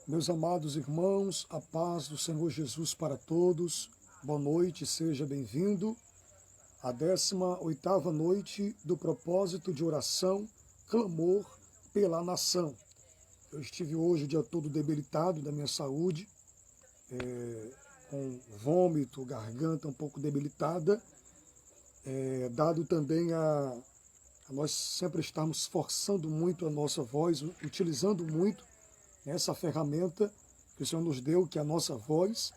Meus amados irmãos, a paz do Senhor Jesus para todos. Boa noite, seja bem-vindo à 18ª noite do propósito de oração, clamor pela nação. Eu estive hoje o dia todo debilitado da minha saúde, com vômito, garganta um pouco debilitada, dado também a nós sempre estarmos forçando muito a nossa voz, utilizando muito essa ferramenta que o Senhor nos deu, que é a nossa voz,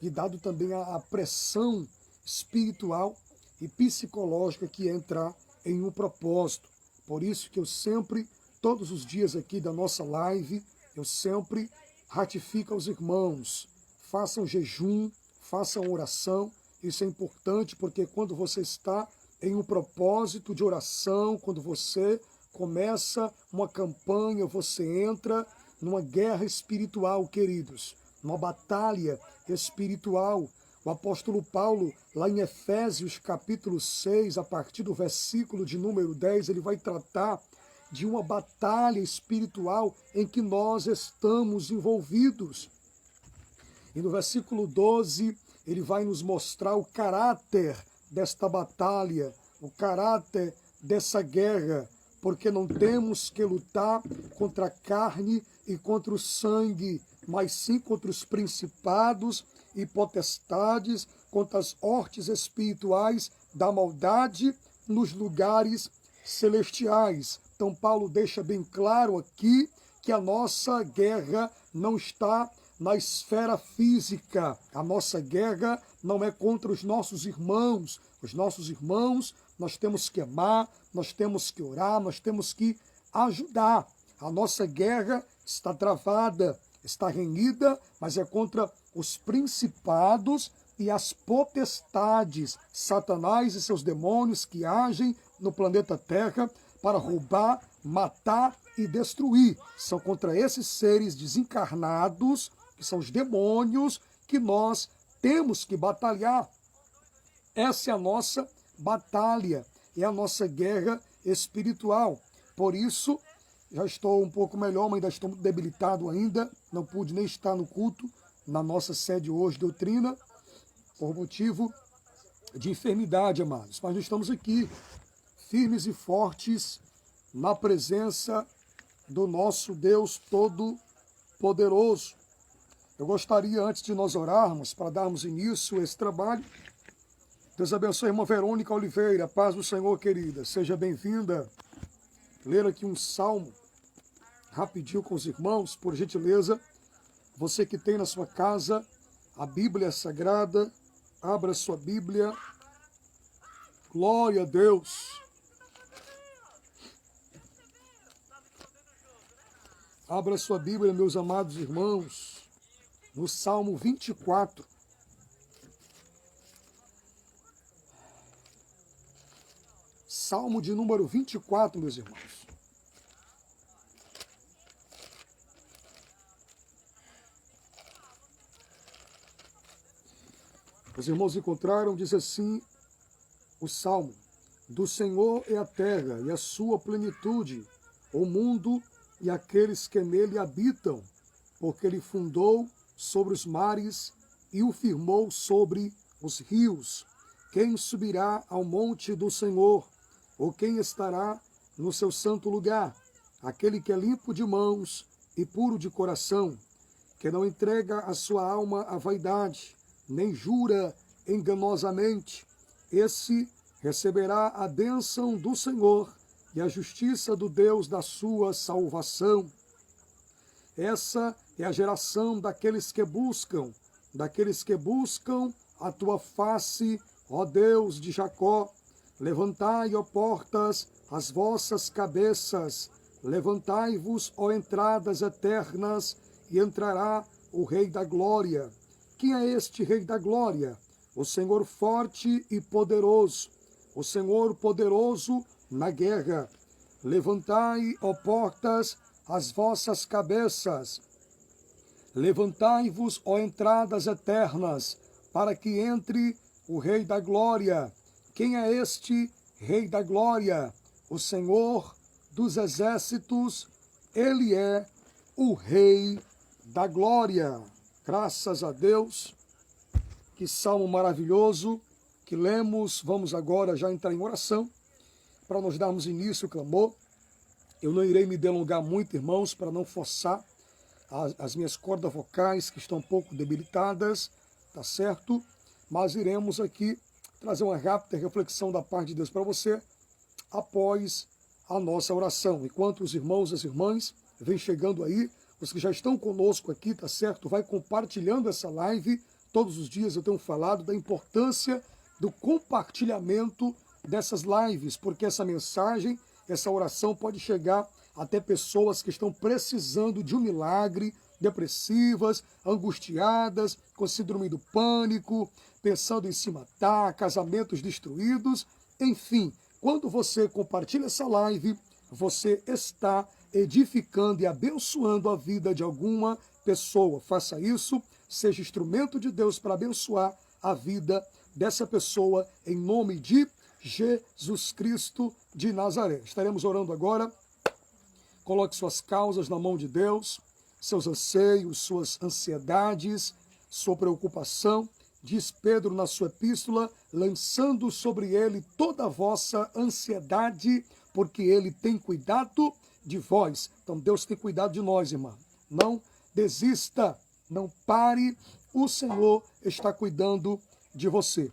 e dado também a pressão espiritual e psicológica que é entrar em um propósito. Por isso que eu sempre, todos os dias aqui da nossa live, eu sempre ratifico aos irmãos, façam jejum, façam oração. Isso é importante porque quando você está em um propósito de oração, quando você começa uma campanha, você entra numa guerra espiritual, queridos, numa batalha espiritual. O apóstolo Paulo, lá em Efésios capítulo 6, a partir do versículo de número 10, ele vai tratar de uma batalha espiritual em que nós estamos envolvidos. E no versículo 12, ele vai nos mostrar o caráter desta batalha, o caráter dessa guerra, porque não temos que lutar contra a carne e contra o sangue, mas sim contra os principados e potestades, contra as hostes espirituais da maldade nos lugares celestiais. Então Paulo deixa bem claro aqui que a nossa guerra não está na esfera física. A nossa guerra não é contra os nossos irmãos. Os nossos irmãos nós temos que amar, nós temos que orar, nós temos que ajudar. A nossa guerra está travada, está renhida, mas é contra os principados e as potestades, Satanás e seus demônios que agem no planeta Terra para roubar, matar e destruir. São contra esses seres desencarnados, que são os demônios, que nós temos que batalhar. Essa é a nossa batalha, é a nossa guerra espiritual. Por isso, já estou um pouco melhor, mas ainda estou debilitado ainda. Não pude nem estar no culto, na nossa sede hoje, doutrina, por motivo de enfermidade, amados. Mas nós estamos aqui, firmes e fortes, na presença do nosso Deus Todo-Poderoso. Eu gostaria, antes de nós orarmos, para darmos início a esse trabalho, Deus abençoe a irmã Verônica Oliveira, paz do Senhor, querida, seja bem-vinda. Ler aqui um salmo, rapidinho com os irmãos, por gentileza. Você que tem na sua casa a Bíblia Sagrada, abra sua Bíblia. Glória a Deus. Abra sua Bíblia, meus amados irmãos, no Salmo 24. Salmo de número 24, meus irmãos. Os irmãos encontraram, diz assim, o Salmo: do Senhor é a terra e a sua plenitude, o mundo e aqueles que nele habitam, porque ele fundou sobre os mares e o firmou sobre os rios. Quem subirá ao monte do Senhor? Ou quem estará no seu santo lugar? Aquele que é limpo de mãos e puro de coração, que não entrega a sua alma à vaidade, nem jura enganosamente. Esse receberá a bênção do Senhor e a justiça do Deus da sua salvação. Essa é a geração daqueles que buscam a tua face, ó Deus de Jacó. Levantai, ó portas, as vossas cabeças, levantai-vos, ó entradas eternas, e entrará o Rei da Glória. Quem é este Rei da Glória? O Senhor forte e poderoso, o Senhor poderoso na guerra. Levantai, ó portas, as vossas cabeças, levantai-vos, ó entradas eternas, para que entre o Rei da Glória. Quem é este Rei da Glória? O Senhor dos exércitos, ele é o Rei da glória. Graças a Deus. Que salmo maravilhoso que lemos. Vamos agora já entrar em oração para nós darmos início ao clamor. Eu não irei me delongar muito, irmãos, para não forçar as minhas cordas vocais que estão um pouco debilitadas, tá certo? Mas iremos aqui trazer uma rápida reflexão da parte de Deus para você após a nossa oração. Enquanto os irmãos e as irmãs vêm chegando aí, os que já estão conosco aqui, tá certo? Vai compartilhando essa live. Todos os dias eu tenho falado da importância do compartilhamento dessas lives, porque essa mensagem, essa oração pode chegar até pessoas que estão precisando de um milagre, depressivas, angustiadas, com síndrome do pânico, pensando em se matar, casamentos destruídos, enfim. Quando você compartilha essa live, você está edificando e abençoando a vida de alguma pessoa. Faça isso, seja instrumento de Deus para abençoar a vida dessa pessoa, em nome de Jesus Cristo de Nazaré. Estaremos orando agora. Coloque suas causas na mão de Deus, seus anseios, suas ansiedades, sua preocupação. Diz Pedro na sua epístola, lançando sobre ele toda a vossa ansiedade, porque ele tem cuidado de vós. Então Deus tem cuidado de nós, irmã. Não desista, não pare, o Senhor está cuidando de você.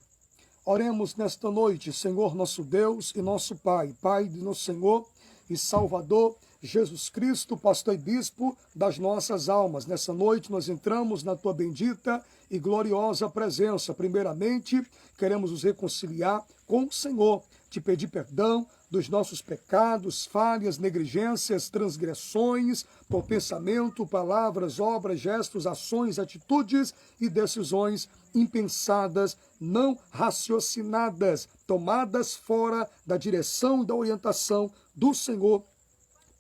Oremos nesta noite, Senhor nosso Deus e nosso Pai, Pai de nosso Senhor e Salvador, Jesus Cristo, pastor e bispo das nossas almas. Nessa noite nós entramos na tua bendita e gloriosa presença. Primeiramente, queremos nos reconciliar com o Senhor, te pedir perdão dos nossos pecados, falhas, negligências, transgressões, por pensamento, palavras, obras, gestos, ações, atitudes e decisões impensadas, não raciocinadas, tomadas fora da direção e da orientação do Senhor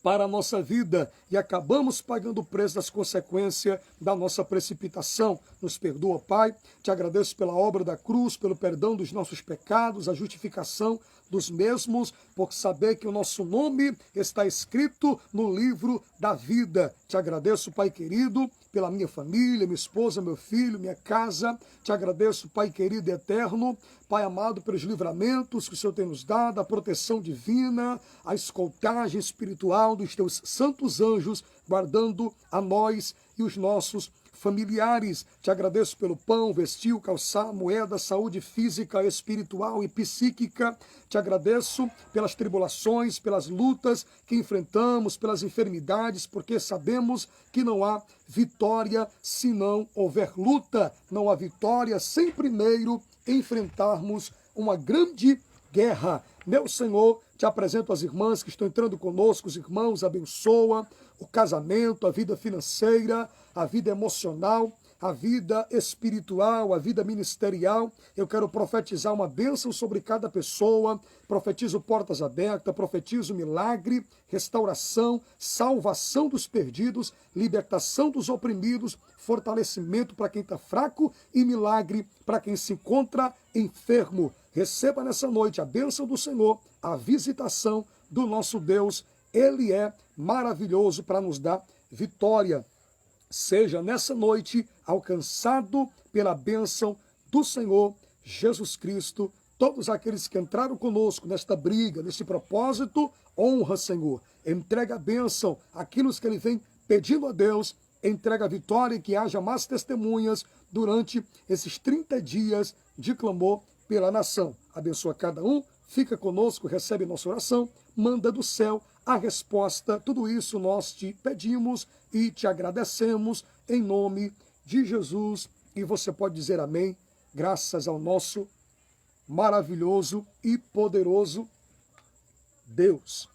para a nossa vida, e acabamos pagando o preço das consequências da nossa precipitação. Nos perdoa, Pai. Te agradeço pela obra da cruz, pelo perdão dos nossos pecados, a justificação dos mesmos, por saber que o nosso nome está escrito no livro da vida. Te agradeço, Pai querido, pela minha família, minha esposa, meu filho, minha casa. Te agradeço, Pai querido e eterno, Pai amado, pelos livramentos que o Senhor tem nos dado, a proteção divina, a escoltagem espiritual dos teus santos anjos, guardando a nós e os nossos familiares. Te agradeço pelo pão, vestir, calçar, moeda, saúde física, espiritual e psíquica. Te agradeço pelas tribulações, pelas lutas que enfrentamos, pelas enfermidades, porque sabemos que não há vitória se não houver luta. Não há vitória sem primeiro enfrentarmos uma grande guerra. Meu Senhor, te apresento as irmãs que estão entrando conosco, os irmãos, abençoa o casamento, a vida financeira, a vida emocional, a vida espiritual, a vida ministerial. Eu quero profetizar uma bênção sobre cada pessoa. Profetizo portas abertas, profetizo milagre, restauração, salvação dos perdidos, libertação dos oprimidos, fortalecimento para quem está fraco e milagre para quem se encontra enfermo. Receba nessa noite a bênção do Senhor, a visitação do nosso Deus. Ele é maravilhoso para nos dar vitória. Seja nessa noite alcançado pela bênção do Senhor Jesus Cristo. Todos aqueles que entraram conosco nesta briga, neste propósito, honra, Senhor. Entrega a bênção àqueles que Ele vem pedindo a Deus. Entrega a vitória e que haja mais testemunhas durante esses 30 dias de clamor pela nação. Abençoa cada um, fica conosco, recebe nossa oração, manda do céu a resposta. Tudo isso nós te pedimos e te agradecemos em nome de Jesus. E você pode dizer amém, graças ao nosso maravilhoso e poderoso Deus.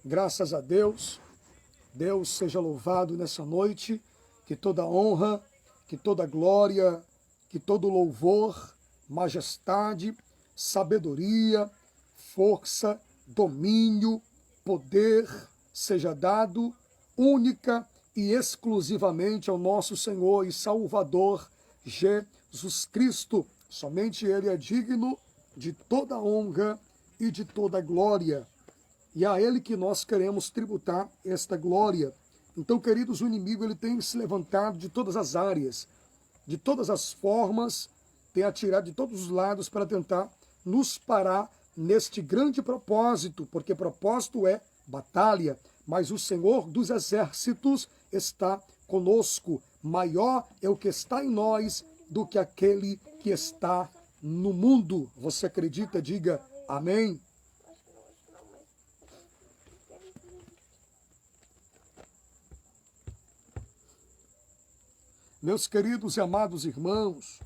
Graças a Deus. Deus seja louvado nessa noite, que toda honra, que toda glória, que todo louvor, majestade, sabedoria, força, domínio, poder seja dado única e exclusivamente ao nosso Senhor e Salvador Jesus Cristo. Somente Ele é digno de toda honra e de toda glória. E a Ele que nós queremos tributar esta glória. Então, queridos, o inimigo ele tem se levantado de todas as áreas, de todas as formas, tem atirado de todos os lados para tentar nos parar neste grande propósito, porque propósito é batalha, mas o Senhor dos exércitos está conosco. Maior é o que está em nós do que aquele que está no mundo. Você acredita? Diga amém. Meus queridos e amados irmãos,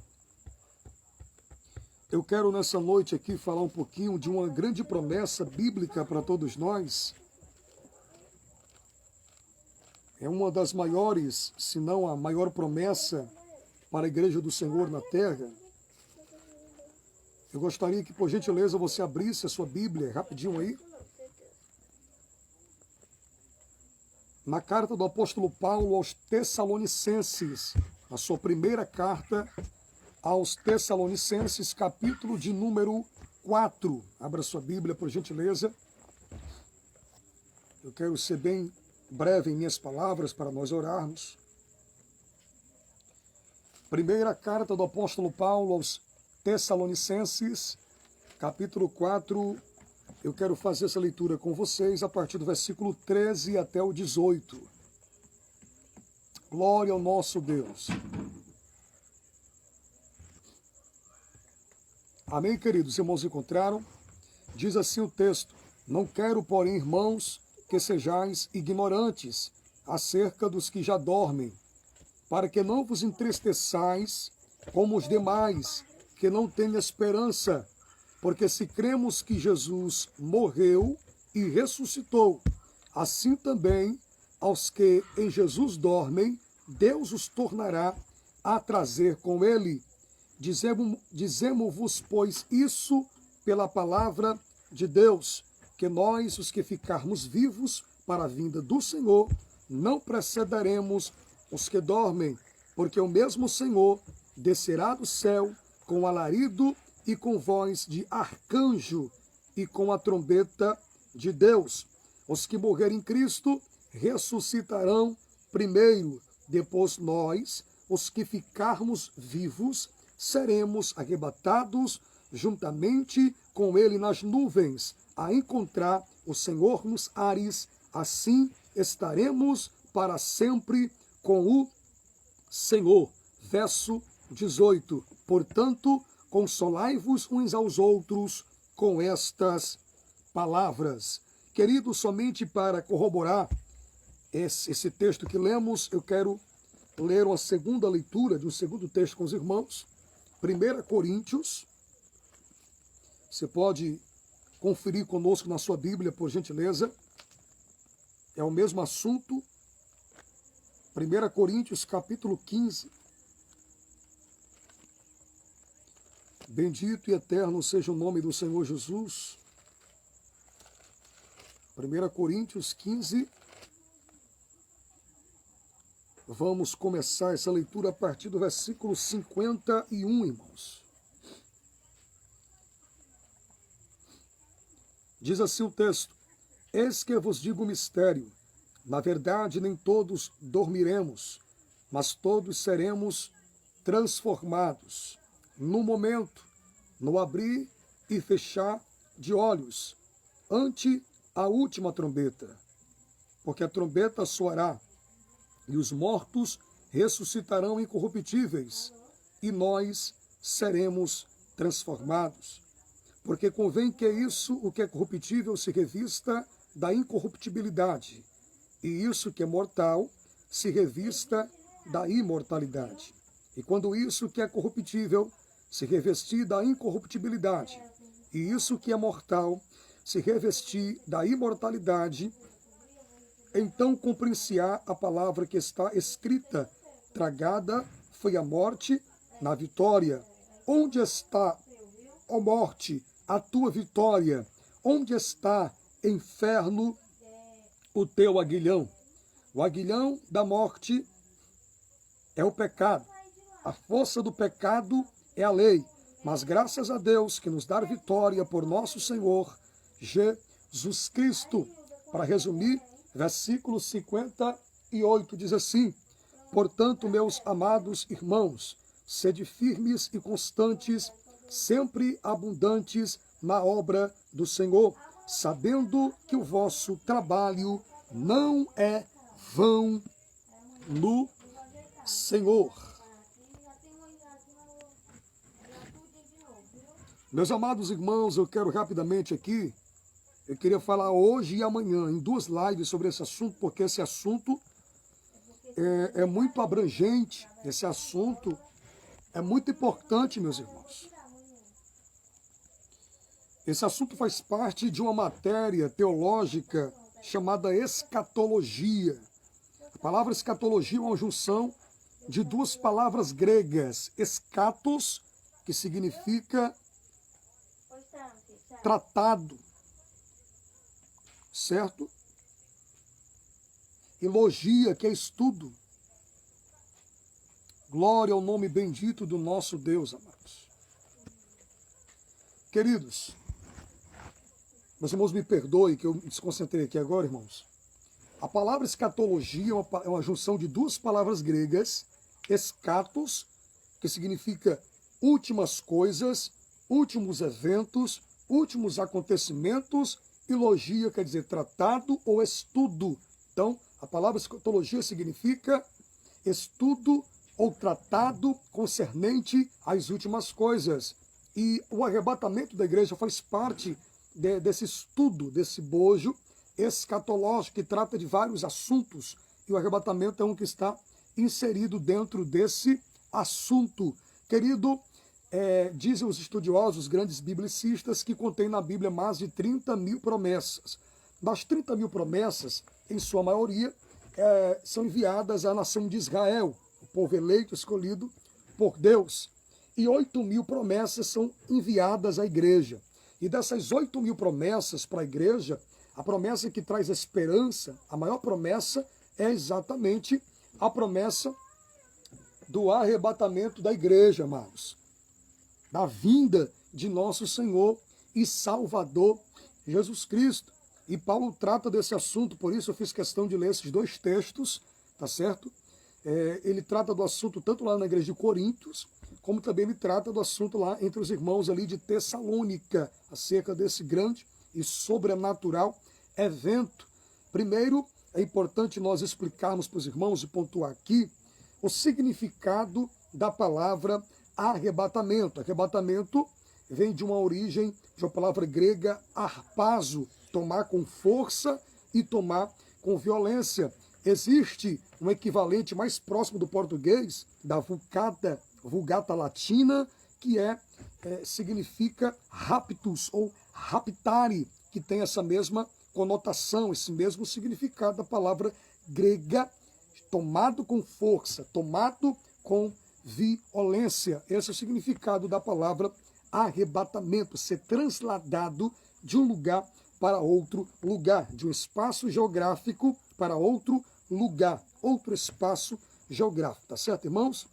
eu quero nessa noite aqui falar um pouquinho de uma grande promessa bíblica para todos nós. É uma das maiores, se não a maior promessa para a Igreja do Senhor na Terra. Eu gostaria que, por gentileza, você abrisse a sua Bíblia rapidinho aí. Na carta do apóstolo Paulo aos Tessalonicenses, a sua primeira carta aos Tessalonicenses, capítulo de número 4. Abra sua Bíblia, por gentileza. Eu quero ser bem breve em minhas palavras para nós orarmos. Primeira carta do apóstolo Paulo aos Tessalonicenses, capítulo 4. Eu quero fazer essa leitura com vocês a partir do versículo 13 até o 18. Glória ao nosso Deus. Amém, queridos irmãos, encontraram? Diz assim o texto: não quero, porém, irmãos, que sejais ignorantes acerca dos que já dormem, para que não vos entristeçais como os demais, que não têm esperança. Porque se cremos que Jesus morreu e ressuscitou, assim também aos que em Jesus dormem, Deus os tornará a trazer com ele. Dizemos-vos, pois, isso pela palavra de Deus, que nós, os que ficarmos vivos para a vinda do Senhor, não precederemos os que dormem, porque o mesmo Senhor descerá do céu com alarido e com voz de arcanjo e com a trombeta de Deus. Os que morrerem em Cristo ressuscitarão primeiro, depois nós, os que ficarmos vivos, seremos arrebatados juntamente com ele nas nuvens, a encontrar o Senhor nos ares. Assim estaremos para sempre com o Senhor. Verso 18. Portanto, consolai-vos uns aos outros com estas palavras. Queridos, somente para corroborar esse texto que lemos, eu quero ler uma segunda leitura de um segundo texto com os irmãos. 1 Coríntios. Você pode conferir conosco na sua Bíblia, por gentileza. É o mesmo assunto. 1 Coríntios, capítulo 15. Bendito e eterno seja o nome do Senhor Jesus. 1 Coríntios 15. Vamos começar essa leitura a partir do versículo 51, irmãos. Diz assim o texto: eis que vos digo um mistério. Na verdade, nem todos dormiremos, mas todos seremos transformados no momento, no abrir e fechar de olhos, ante a última trombeta. Porque a trombeta soará, e os mortos ressuscitarão incorruptíveis, e nós seremos transformados. Porque convém que isso, o que é corruptível, se revista da incorruptibilidade, e isso que é mortal se revista da imortalidade. E quando isso que é corruptível se revestir da incorruptibilidade, e isso que é mortal se revestir da imortalidade, então cumprir-se-á a palavra que está escrita: tragada foi a morte na vitória. Onde está, ó morte, a tua vitória? Onde está, inferno, o teu aguilhão? O aguilhão da morte é o pecado. A força do pecado é a lei. Mas graças a Deus que nos dá vitória por nosso Senhor Jesus Cristo. Para resumir, versículo 51. e 8 diz assim: portanto, meus amados irmãos, sede firmes e constantes, sempre abundantes na obra do Senhor, sabendo que o vosso trabalho não é vão no Senhor. Meus amados irmãos, eu quero rapidamente aqui, eu queria falar hoje e amanhã em 2 lives sobre esse assunto, porque esse assunto é muito abrangente, esse assunto é muito importante, meus irmãos. Esse assunto faz parte de uma matéria teológica chamada escatologia. A palavra escatologia é uma junção de 2 palavras gregas, escatos, que significa tratado, certo? E logia, que é estudo. Glória ao nome bendito do nosso Deus, amados. Queridos, meus irmãos, me perdoem que eu me desconcentrei aqui agora, irmãos. A palavra escatologia é uma junção de 2 palavras gregas, escatos, que significa últimas coisas, últimos eventos, últimos acontecimentos, e logia quer dizer tratado ou estudo. Então, a palavra escatologia significa estudo ou tratado concernente às últimas coisas. E o arrebatamento da igreja faz parte desse estudo, desse bojo escatológico que trata de vários assuntos. E o arrebatamento é um que está inserido dentro desse assunto. Querido, dizem os estudiosos, os grandes biblicistas, que contém na Bíblia mais de 30 mil promessas. Das 30 mil promessas, em sua maioria, são enviadas à nação de Israel, o povo eleito, escolhido por Deus. E 8 mil promessas são enviadas à igreja. E dessas 8 mil promessas para a igreja, a promessa que traz esperança, a maior promessa, é exatamente a promessa do arrebatamento da igreja, amados. Da vinda de nosso Senhor e Salvador Jesus Cristo. E Paulo trata desse assunto, por isso eu fiz questão de ler esses 2 textos, tá certo? Ele trata do assunto tanto lá na igreja de Coríntios, como também ele trata do assunto lá entre os irmãos ali de Tessalônica, acerca desse grande e sobrenatural evento. Primeiro, é importante nós explicarmos para os irmãos e pontuar aqui o significado da palavra arrebatamento. Arrebatamento vem de uma origem, de uma palavra grega, harpazo, tomar com força e tomar com violência. Existe um equivalente mais próximo do português, da Vulgata Latina, que significa raptus ou raptare, que tem essa mesma conotação, esse mesmo significado da palavra grega, tomado com força, tomado com violência. Esse é o significado da palavra arrebatamento, ser transladado de um lugar para outro lugar, de um espaço geográfico para outro lugar, outro espaço geográfico, tá certo, irmãos?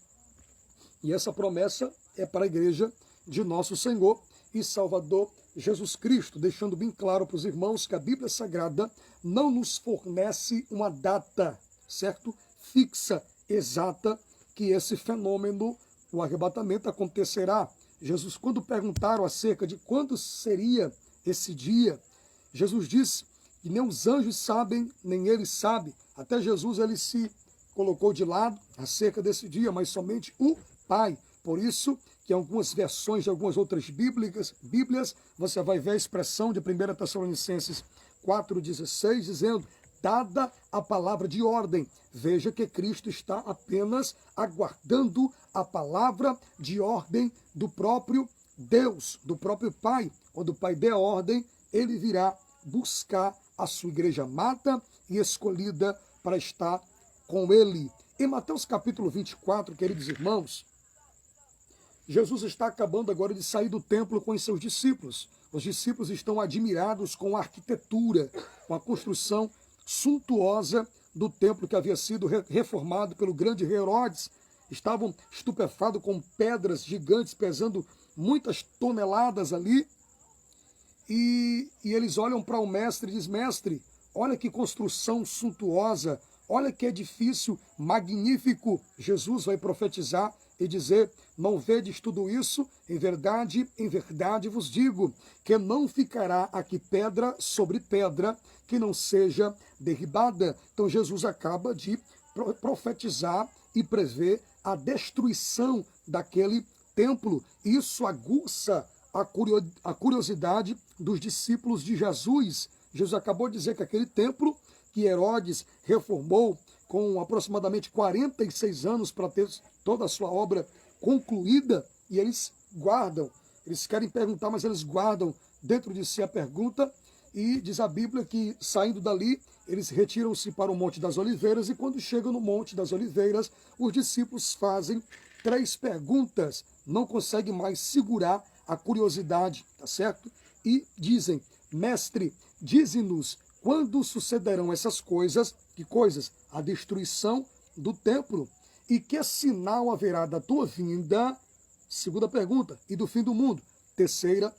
E essa promessa é para a igreja de nosso Senhor e Salvador Jesus Cristo, deixando bem claro para os irmãos que a Bíblia Sagrada não nos fornece uma data, certo? Fixa, exata, que esse fenômeno, o arrebatamento, acontecerá. Jesus, quando perguntaram acerca de quando seria esse dia, Jesus disse que nem os anjos sabem, nem ele sabe. Até Jesus ele se colocou de lado acerca desse dia, mas somente o Pai. Por isso que em algumas versões de algumas outras Bíblias, você vai ver a expressão de 1 Tessalonicenses 4,16, dizendo: dada a palavra de ordem. Veja que Cristo está apenas aguardando a palavra de ordem do próprio Deus, do próprio Pai. Quando o Pai der ordem, ele virá buscar a sua igreja amada e escolhida para estar com ele. Em Mateus capítulo 24, queridos irmãos, Jesus está acabando agora de sair do templo com os seus discípulos. Os discípulos estão admirados com a arquitetura, com a construção suntuosa do templo que havia sido reformado pelo grande rei Herodes. Estavam estupefados com pedras gigantes pesando muitas toneladas ali. E eles olham para o mestre e dizem: mestre, olha que construção suntuosa, Olha que edifício magnífico. Jesus vai profetizar e dizer: não vedes tudo isso? Em verdade vos digo, que não ficará aqui pedra sobre pedra que não seja derribada. Então Jesus acaba de profetizar e prever a destruição daquele templo. Isso aguça a curiosidade dos discípulos de Jesus. Jesus acabou de dizer que aquele templo que Herodes reformou com aproximadamente 46 anos para ter toda a sua obra concluída, e eles guardam, eles querem perguntar, mas eles guardam dentro de si a pergunta, e diz a Bíblia que, saindo dali, eles retiram-se para o Monte das Oliveiras, e quando chegam no Monte das Oliveiras, os discípulos fazem 3 perguntas, não conseguem mais segurar a curiosidade, tá certo? E dizem: mestre, dize-nos quando sucederão essas coisas. Que coisas? A destruição do templo. E que sinal haverá da tua vinda? Segunda pergunta. E do fim do mundo? Terceira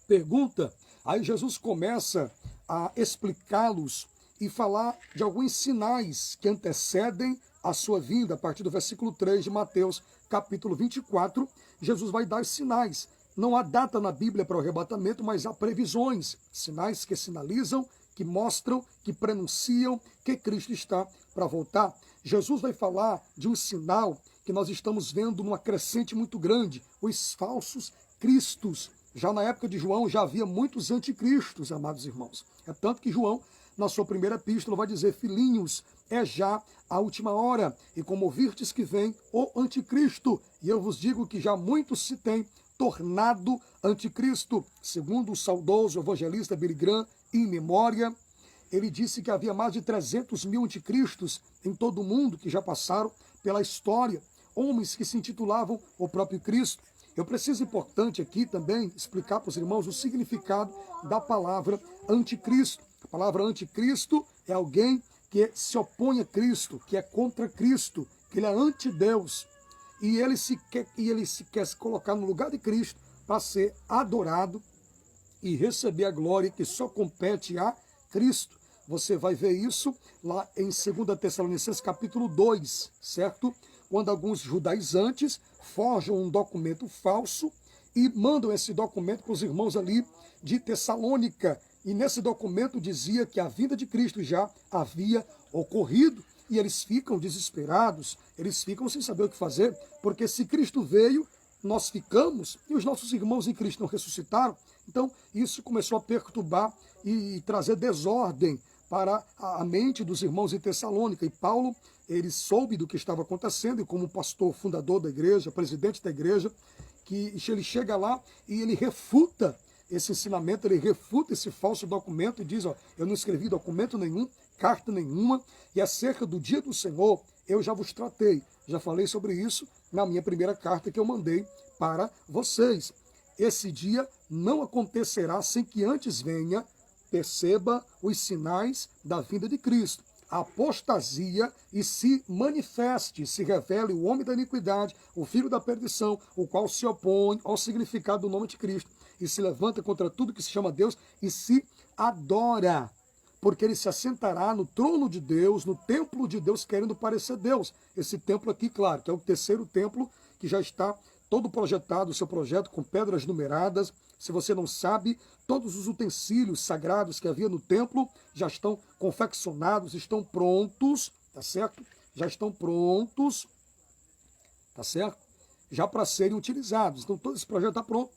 pergunta. Aí Jesus começa a explicá-los e falar de alguns sinais que antecedem a sua vinda. A partir do versículo 3 de Mateus, capítulo 24, Jesus vai dar os sinais. Não há data na Bíblia para o arrebatamento, mas há previsões, sinais que sinalizam, que mostram, que prenunciam que Cristo está para voltar. Jesus vai falar de um sinal que nós estamos vendo numa crescente muito grande, os falsos cristos. Já na época de João já havia muitos anticristos, amados irmãos. É tanto que João, na sua primeira epístola, vai dizer: filhinhos, é já a última hora, e como ouvirtes que vem o anticristo, e eu vos digo que já muitos se têm tornado anticristo. Segundo o saudoso evangelista Billy Graham, em memória, ele disse que havia mais de 300 mil anticristos em todo o mundo que já passaram pela história, homens que se intitulavam o próprio Cristo. Eu preciso, importante aqui também, explicar para os irmãos o significado da palavra anticristo. A palavra anticristo é alguém que se opõe a Cristo, que é contra Cristo, que ele é anti-Deus. E ele se quer se colocar no lugar de Cristo para ser adorado e receber a glória que só compete a Cristo. Você vai ver isso lá em 2 Tessalonicenses capítulo 2, certo? Quando alguns judaizantes forjam um documento falso e mandam esse documento para os irmãos ali de Tessalônica. E nesse documento dizia que a vinda de Cristo já havia ocorrido. E eles ficam desesperados, eles ficam sem saber o que fazer, porque se Cristo veio, nós ficamos, e os nossos irmãos em Cristo não ressuscitaram. Então isso começou a perturbar e trazer desordem para a mente dos irmãos em Tessalônica. E Paulo, ele soube do que estava acontecendo, e como pastor fundador da igreja, presidente da igreja, que ele chega lá e ele refuta esse ensinamento, ele refuta esse falso documento e diz: ó, eu não escrevi documento nenhum, carta nenhuma, e acerca do dia do Senhor eu já vos tratei, já falei sobre isso na minha primeira carta que eu mandei para vocês. Esse dia não acontecerá sem que antes venha, perceba os sinais da vinda de Cristo, a apostasia, e se manifeste, se revele o homem da iniquidade, o filho da perdição, o qual se opõe ao significado do nome de Cristo e se levanta contra tudo que se chama Deus e se adora, porque ele se assentará no trono de Deus, no templo de Deus, querendo parecer Deus. Esse templo aqui, claro, que é o terceiro templo, que já está todo projetado, o seu projeto com pedras numeradas. Se você não sabe, todos os utensílios sagrados que havia no templo já estão confeccionados, estão prontos, tá certo? Já estão prontos, tá certo? Já para serem utilizados. Então todo esse projeto está pronto.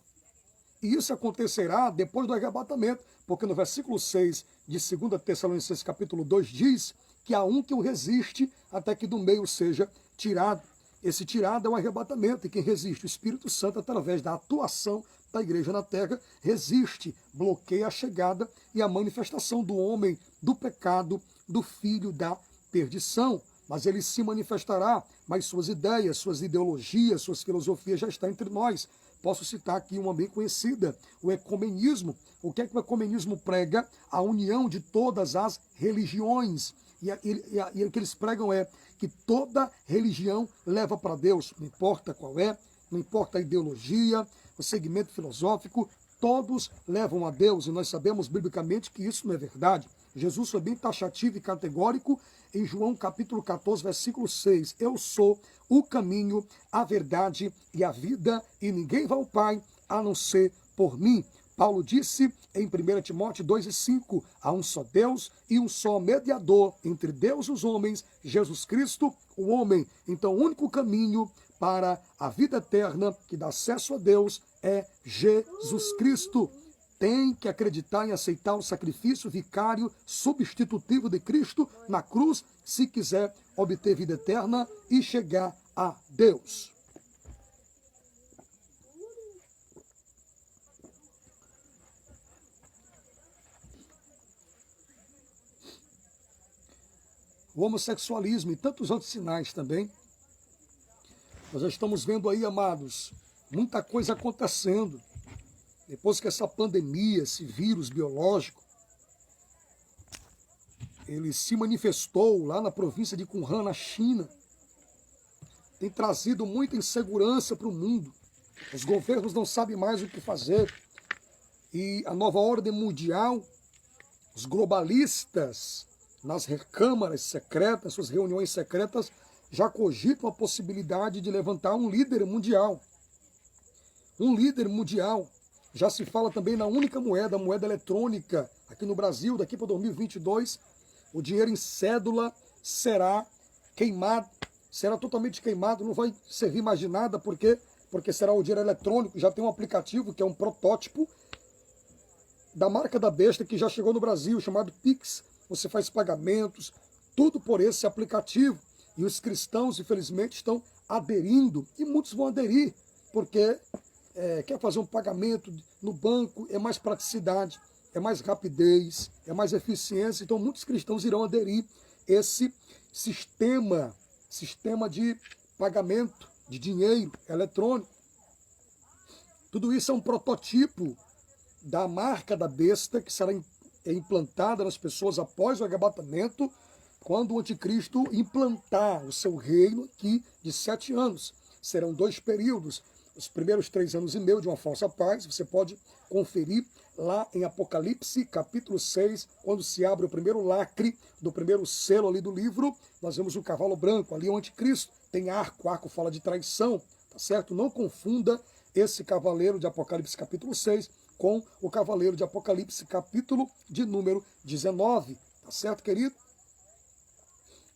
E isso acontecerá depois do arrebatamento, porque no versículo 6 de 2 Tessalonicenses capítulo 2 diz que há um que o resiste até que do meio seja tirado. Esse tirado é o arrebatamento, e quem resiste? O Espírito Santo, através da atuação da igreja na terra, resiste, bloqueia a chegada e a manifestação do homem, do pecado, do filho da perdição. Mas ele se manifestará, mas suas ideias, suas ideologias, suas filosofias já estão entre nós. Posso citar aqui uma bem conhecida, o ecumenismo. O que é que o ecumenismo prega? A união de todas as religiões. E o que eles pregam é que toda religião leva para Deus, não importa qual é, não importa a ideologia, o segmento filosófico, todos levam a Deus, e nós sabemos biblicamente que isso não é verdade. Jesus foi bem taxativo e categórico em João capítulo 14, versículo 6. Eu sou o caminho, a verdade e a vida, e ninguém vai ao Pai a não ser por mim. Paulo disse em 1 Timóteo 2,5, há um só Deus e um só mediador entre Deus e os homens, Jesus Cristo, o homem. Então, o único caminho para a vida eterna que dá acesso a Deus é Jesus Cristo. Tem que acreditar e aceitar o sacrifício vicário substitutivo de Cristo na cruz, se quiser obter vida eterna e chegar a Deus. O homossexualismo e tantos outros sinais também. Nós já estamos vendo aí, amados, muita coisa acontecendo. Depois que essa pandemia, esse vírus biológico, ele se manifestou lá na província de Wuhan, na China, tem trazido muita insegurança para o mundo. Os governos não sabem mais o que fazer. E a nova ordem mundial, os globalistas, nas recâmaras secretas, suas reuniões secretas, já cogitam a possibilidade de levantar um líder mundial. Um líder mundial. Já se fala também na única moeda, a moeda eletrônica. Aqui no Brasil, daqui para 2022, o dinheiro em cédula será queimado, será totalmente queimado, não vai servir mais de nada, porque será o dinheiro eletrônico. Já tem um aplicativo que é um protótipo da marca da besta que já chegou no Brasil, chamado Pix. Você faz pagamentos, tudo por esse aplicativo. E os cristãos, infelizmente, estão aderindo, e muitos vão aderir, porque quer fazer um pagamento no banco, é mais praticidade, é mais rapidez, é mais eficiência. Então, muitos cristãos irão aderir a esse sistema de pagamento de dinheiro eletrônico. Tudo isso é um prototipo da marca da besta que será implantada nas pessoas após o arrebatamento, quando o anticristo implantar o seu reino aqui de 7 anos. Serão 2 períodos, os primeiros 3 anos e meio de uma falsa paz. Você pode conferir lá em Apocalipse, capítulo 6, quando se abre o primeiro lacre do primeiro selo ali do livro, nós vemos o cavalo branco, ali é o anticristo, tem arco, arco fala de traição, tá certo? Não confunda esse cavaleiro de Apocalipse capítulo 6 com o cavaleiro de Apocalipse capítulo de número 19, tá certo, querido?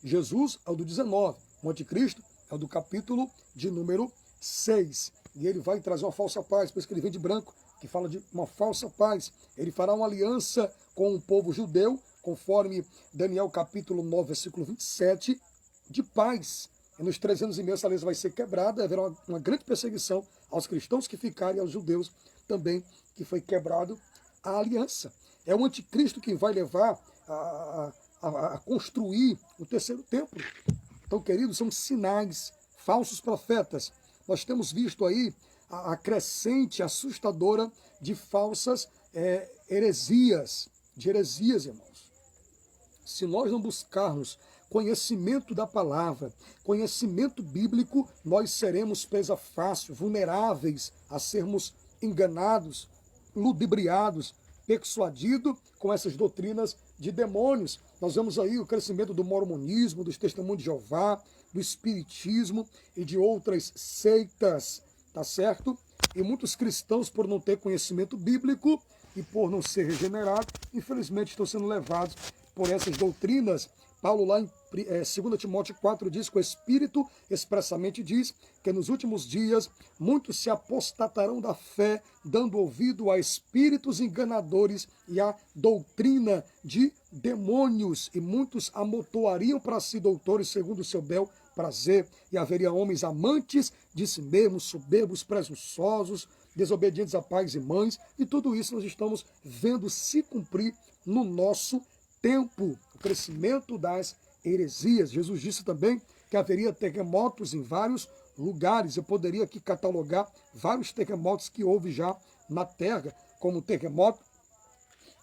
Jesus é o do 19, o anticristo é o do capítulo de número 6. E ele vai trazer uma falsa paz, por isso que ele vem de branco, que fala de uma falsa paz. Ele fará uma aliança com o povo judeu, conforme Daniel capítulo 9, versículo 27, de paz. E nos 3 anos e meio essa aliança vai ser quebrada, haverá uma grande perseguição aos cristãos que ficarem e aos judeus também, que foi quebrado a aliança. É o anticristo quem vai levar a construir o terceiro templo. Então, queridos, são sinais, falsos profetas. Nós temos visto aí a crescente assustadora de falsas heresias, irmãos. Se nós não buscarmos conhecimento da palavra, conhecimento bíblico, nós seremos presa fácil, vulneráveis a sermos enganados, ludibriados, persuadidos com essas doutrinas de demônios. Nós vemos aí o crescimento do mormonismo, dos testemunhos de Jeová, do espiritismo e de outras seitas, tá certo? E muitos cristãos, por não ter conhecimento bíblico e por não ser regenerados, infelizmente estão sendo levados por essas doutrinas. Paulo lá em 2 Timóteo 4 diz que o Espírito expressamente diz que nos últimos dias muitos se apostatarão da fé, dando ouvido a espíritos enganadores e a doutrina de demônios, e muitos amontoariam para si doutores segundo o seu bel prazer, e haveria homens amantes de si mesmos, soberbos, presunçosos, desobedientes a pais e mães, e tudo isso nós estamos vendo se cumprir no nosso tempo, o crescimento das heresias. Jesus disse também que haveria terremotos em vários lugares. Eu poderia aqui catalogar vários terremotos que houve já na Terra, como o terremoto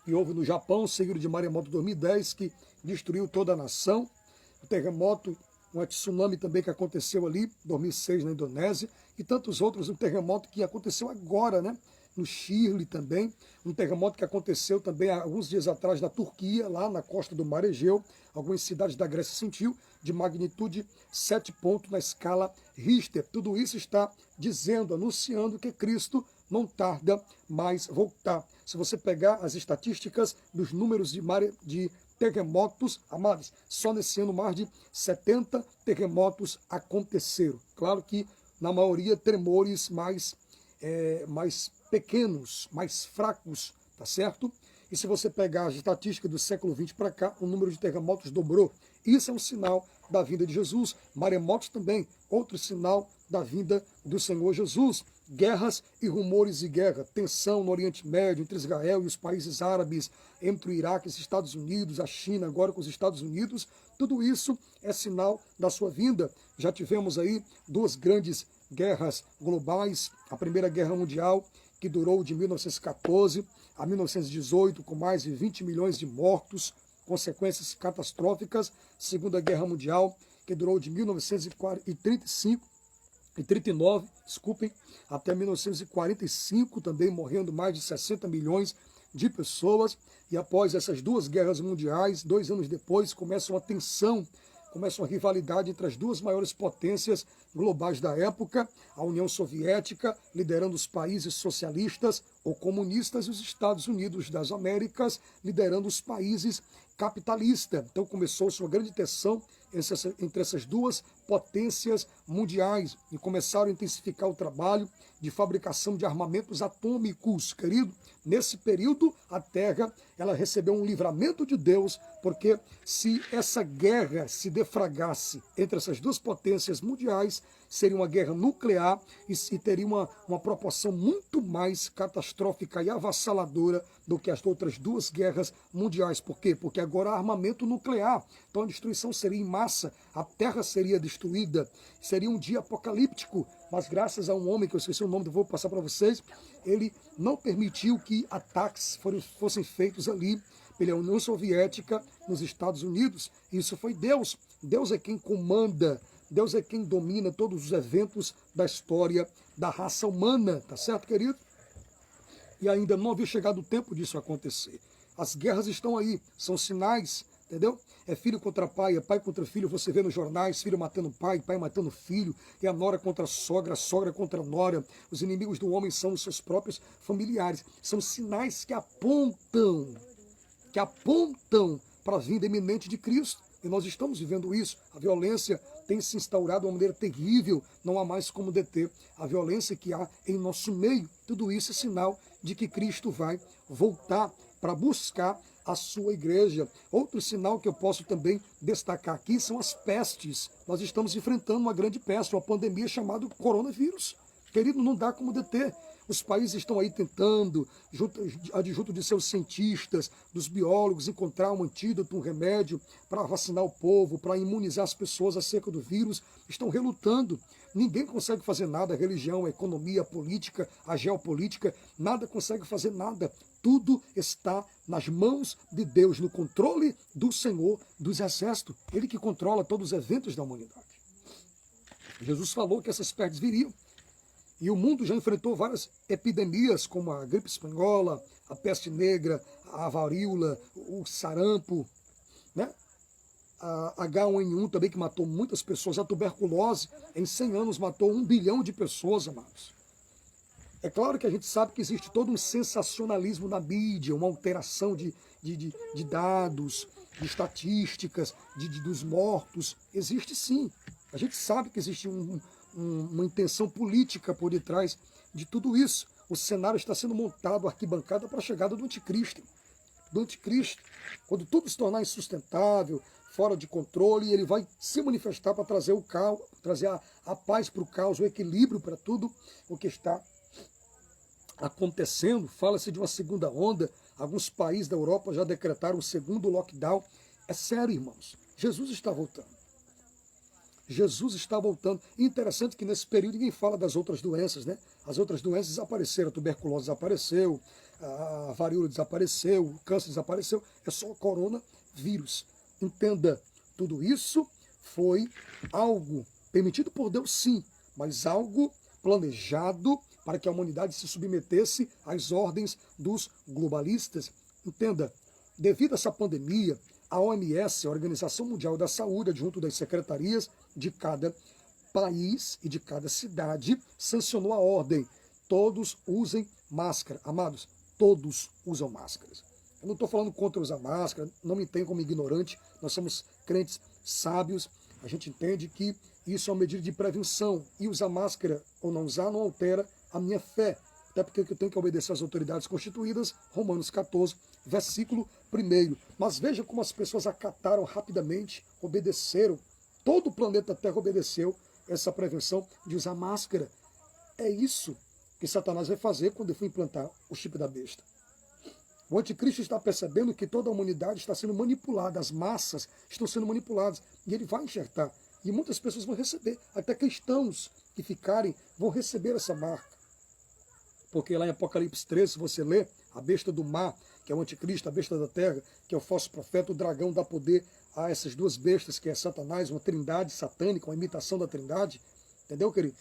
que houve no Japão, seguido de maremoto 2010, que destruiu toda a nação. O terremoto, um tsunami também que aconteceu ali, 2006 na Indonésia, e tantos outros. Um terremoto que aconteceu agora, né? no Chile também, um terremoto que aconteceu também há alguns dias atrás na Turquia, lá na costa do Mar Egeu, algumas cidades da Grécia sentiu, de magnitude 7 pontos na escala Richter. Tudo isso está dizendo, anunciando que Cristo não tarda mais voltar. Se você pegar as estatísticas dos números de terremotos, amados, só nesse ano mais de 70 terremotos aconteceram. Claro que na maioria tremores mais pequenos, mais fracos, tá certo? E se você pegar as estatísticas do século XX para cá, o número de terremotos dobrou. Isso é um sinal da vinda de Jesus. Maremotos também, outro sinal da vinda do Senhor Jesus. Guerras e rumores de guerra, tensão no Oriente Médio, entre Israel e os países árabes, entre o Iraque e os Estados Unidos, a China agora com os Estados Unidos, tudo isso é sinal da sua vinda. Já tivemos aí duas grandes guerras globais, a Primeira Guerra Mundial, que durou de 1914 a 1918, com mais de 20 milhões de mortos, consequências catastróficas. Segunda Guerra Mundial, que durou de 1939, desculpem, até 1945, também morrendo mais de 60 milhões de pessoas. E após essas duas guerras mundiais, 2 anos depois, começa uma tensão, começa uma rivalidade entre as duas maiores potências globais da época, a União Soviética, liderando os países socialistas ou comunistas, e os Estados Unidos das Américas, liderando os países capitalistas. Então começou-se uma grande tensão entre essas duas potências mundiais e começaram a intensificar o trabalho de fabricação de armamentos atômicos, querido. Nesse período, a Terra ela recebeu um livramento de Deus, porque se essa guerra se defragasse entre essas duas potências mundiais, seria uma guerra nuclear e teria uma proporção muito mais catastrófica e avassaladora do que as outras duas guerras mundiais. Por quê? Porque agora há armamento nuclear. Então a destruição seria em massa, a Terra seria destruída, seria um dia apocalíptico. Mas graças a um homem, que eu esqueci o nome, vou passar para vocês, ele não permitiu que ataques fossem feitos ali pela União Soviética nos Estados Unidos. Isso foi Deus. Deus é quem comanda, Deus é quem domina todos os eventos da história da raça humana, tá certo, querido? E ainda não havia chegado o tempo disso acontecer. As guerras estão aí, são sinais, entendeu? É filho contra pai, é pai contra filho, você vê nos jornais, filho matando pai, pai matando filho, é a nora contra a sogra contra a nora. Os inimigos do homem são os seus próprios familiares. São sinais que apontam para a vinda iminente de Cristo. E nós estamos vivendo isso. A violência tem se instaurado de uma maneira terrível, não há mais como deter a violência que há em nosso meio. Tudo isso é sinal de que Cristo vai voltar para buscar a sua igreja. Outro sinal que eu posso também destacar aqui são as pestes. Nós estamos enfrentando uma grande peste, uma pandemia chamada coronavírus. Querido, não dá como deter. Os países estão aí tentando, adjunto de seus cientistas, dos biólogos, encontrar um antídoto, um remédio para vacinar o povo, para imunizar as pessoas acerca do vírus. Estão relutando. Ninguém consegue fazer nada. A religião, a economia, a política, a geopolítica, nada consegue fazer nada. Tudo está nas mãos de Deus, no controle do Senhor dos Exércitos. Ele que controla todos os eventos da humanidade. Jesus falou que essas pestes viriam. E o mundo já enfrentou várias epidemias, como a gripe espanhola, a peste negra, a varíola, o sarampo, né? A H1N1 também, que matou muitas pessoas. A tuberculose, em 100 anos, matou 1 bilhão de pessoas, amados. É claro que a gente sabe que existe todo um sensacionalismo na mídia, uma alteração de dados, de estatísticas, dos mortos. Existe sim. A gente sabe que existe uma intenção política por detrás de tudo isso. O cenário está sendo montado, arquibancada para a chegada do anticristo. Quando tudo se tornar insustentável, fora de controle, ele vai se manifestar para trazer o caos, trazer a paz para o caos, o equilíbrio para tudo o que está acontecendo. Fala-se de uma segunda onda. Alguns países da Europa já decretaram o segundo lockdown. É sério, irmãos. Jesus está voltando. Jesus está voltando. E interessante que nesse período ninguém fala das outras doenças, né? As outras doenças desapareceram, a tuberculose desapareceu, a varíola desapareceu, o câncer desapareceu, é só o coronavírus. Entenda, tudo isso foi algo permitido por Deus, sim, mas algo planejado para que a humanidade se submetesse às ordens dos globalistas. Entenda, devido a essa pandemia, a OMS, a Organização Mundial da Saúde, junto das secretarias de cada país e de cada cidade, sancionou a ordem: todos usem máscara. Amados, todos usam máscaras. Eu não estou falando contra usar máscara, não me entendo como ignorante, nós somos crentes sábios, a gente entende que isso é uma medida de prevenção, e usar máscara ou não usar não altera a minha fé, até porque eu tenho que obedecer às autoridades constituídas, Romanos 14, versículo 1. Mas veja como as pessoas acataram rapidamente, obedeceram, todo o planeta Terra obedeceu essa prevenção de usar máscara. É isso que Satanás vai fazer quando ele for implantar o chip da besta. O anticristo está percebendo que toda a humanidade está sendo manipulada, as massas estão sendo manipuladas, e ele vai enxertar. E muitas pessoas vão receber, até cristãos que ficarem vão receber essa marca. Porque lá em Apocalipse 13, se você lê, a besta do mar, que é o anticristo, a besta da terra, que é o falso profeta, o dragão dá poder a essas duas bestas, que é Satanás, uma trindade satânica, uma imitação da trindade. Entendeu, querido?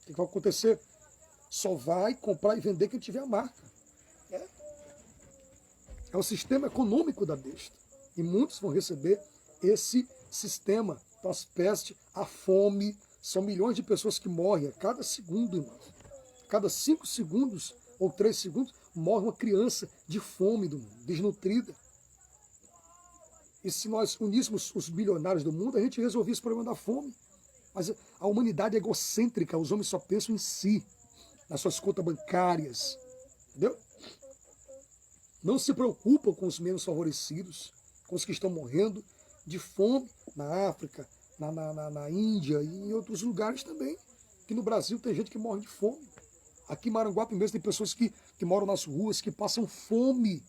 O que vai acontecer? Só vai comprar e vender quem tiver a marca. É o sistema econômico da besta. E muitos vão receber esse sistema. Então, as pestes, a fome, são milhões de pessoas que morrem a cada segundo, irmão. Cada 5 segundos ou 3 segundos morre uma criança de fome do mundo, desnutrida. E se nós uníssemos os bilionários do mundo, a gente resolvia esse problema da fome. Mas a humanidade é egocêntrica, os homens só pensam em si, nas suas contas bancárias. Entendeu? Não se preocupam com os menos favorecidos, com os que estão morrendo de fome na África, na Índia e em outros lugares também. Aqui no Brasil tem gente que morre de fome. Aqui em Maranguape mesmo tem pessoas que moram nas ruas, que passam fome.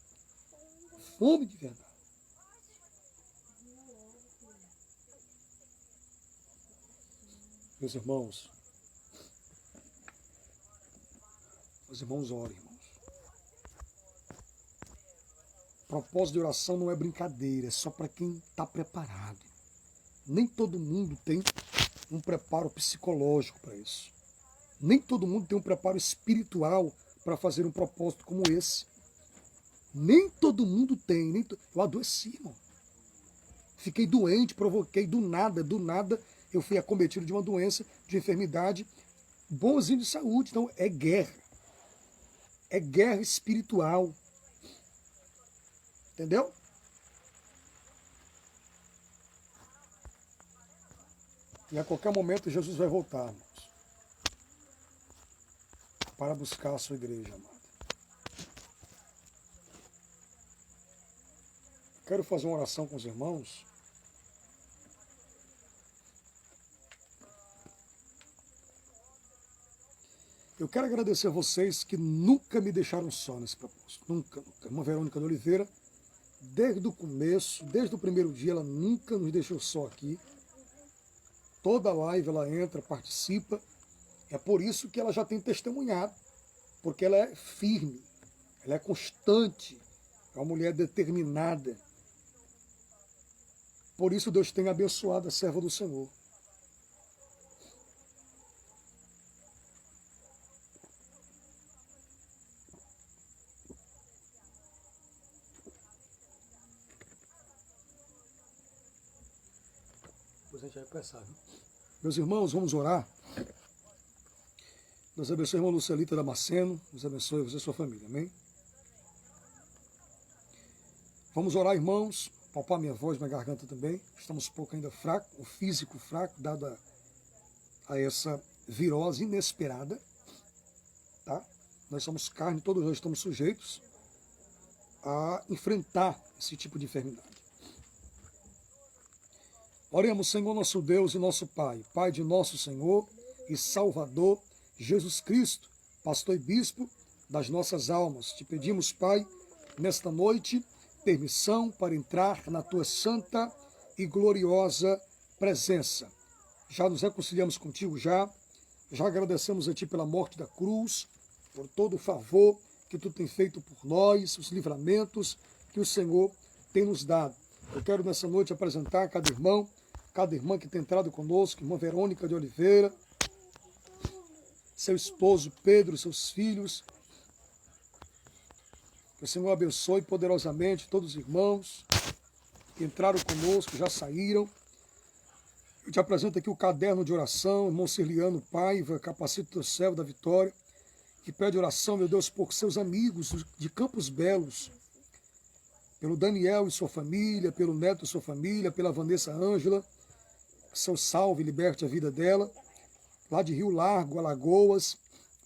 Fome de verdade. Meus irmãos, os irmãos orem, irmãos. Propósito de oração não é brincadeira, é só para quem está preparado. Nem todo mundo tem um preparo psicológico para isso. Nem todo mundo tem um preparo espiritual para fazer um propósito como esse. Nem todo mundo tem. Eu adoeci, irmão. Fiquei doente, provoquei do nada eu fui acometido de uma doença, de enfermidade, bonzinho de saúde. Então é guerra. É guerra espiritual. Entendeu? E a qualquer momento Jesus vai voltar, irmãos, para buscar a sua igreja, amada. Quero fazer uma oração com os irmãos. Eu quero agradecer a vocês que nunca me deixaram só nesse propósito. Nunca, nunca. Irmã Verônica de Oliveira, desde o começo, desde o primeiro dia, ela nunca nos deixou só aqui. Toda live ela entra, participa. É por isso que ela já tem testemunhado. Porque ela é firme, ela é constante, é uma mulher determinada. Por isso Deus tem abençoado a serva do Senhor. Depois a gente vai pensar, viu? Meus irmãos, vamos orar. Deus abençoe a irmã Lucelita Damasceno. Deus abençoe você e sua família. Amém? Vamos orar, irmãos. Palpar minha voz, minha garganta também. Estamos um pouco ainda fraco, o físico fraco, dado a essa virose inesperada. Tá? Nós somos carne, todos nós estamos sujeitos a enfrentar esse tipo de enfermidade. Oremos, Senhor nosso Deus e nosso Pai, Pai de nosso Senhor e Salvador, Jesus Cristo, pastor e bispo das nossas almas. Te pedimos, Pai, nesta noite, permissão para entrar na Tua santa e gloriosa presença. Já nos reconciliamos contigo, já agradecemos a Ti pela morte da cruz, por todo o favor que Tu tem feito por nós, os livramentos que o Senhor tem nos dado. Eu quero nessa noite apresentar cada irmão, cada irmã que tem entrado conosco, irmã Verônica de Oliveira, seu esposo Pedro, seus filhos. Que o Senhor abençoe poderosamente todos os irmãos que entraram conosco, já saíram. Eu te apresento aqui o caderno de oração, irmão Cirliano Paiva, capacita o teu servo da vitória, que pede oração, meu Deus, por seus amigos de Campos Belos, pelo Daniel e sua família, pelo Neto e sua família, pela Vanessa Ângela, que o Senhor salve e liberte a vida dela, lá de Rio Largo, Alagoas.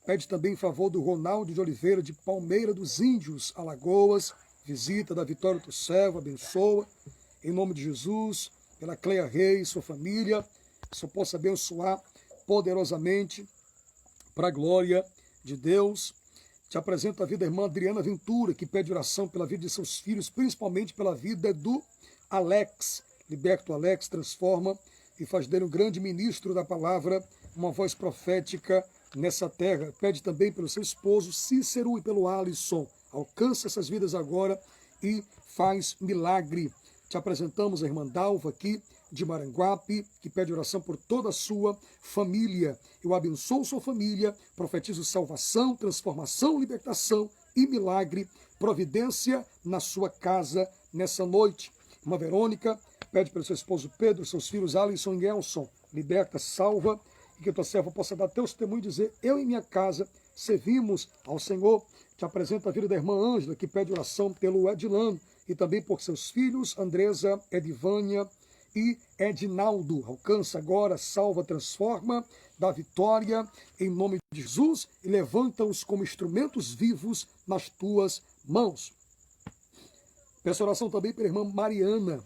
Pede também em favor do Ronaldo de Oliveira, de Palmeira dos Índios, Alagoas, visita da vitória do teu servo, abençoa, em nome de Jesus, pela Cleia Reis, sua família, que o Senhor possa abençoar poderosamente, para a glória de Deus. Te apresento a vida da irmã Adriana Ventura, que pede oração pela vida de seus filhos, principalmente pela vida do Alex. Liberta o Alex, transforma e faz dele um grande ministro da palavra, uma voz profética nessa terra. Pede também pelo seu esposo Cícero e pelo Alisson. Alcança essas vidas agora e faz milagre. Te apresentamos a irmã Dalva aqui, de Maranguape, que pede oração por toda a sua família. Eu abençoo sua família, profetizo salvação, transformação, libertação e milagre, providência na sua casa nessa noite. Irmã Verônica pede pelo seu esposo Pedro, seus filhos Alisson e Elson. Liberta, salva, e que a tua serva possa dar teu testemunho e dizer: eu e minha casa servimos ao Senhor. Te apresento a vida da irmã Ângela, que pede oração pelo Edilano, e também por seus filhos, Andresa, Edivânia e Edinaldo. Alcança agora, salva, transforma, dá vitória, em nome de Jesus, e levanta-os como instrumentos vivos nas tuas mãos. Peço oração também pela irmã Mariana,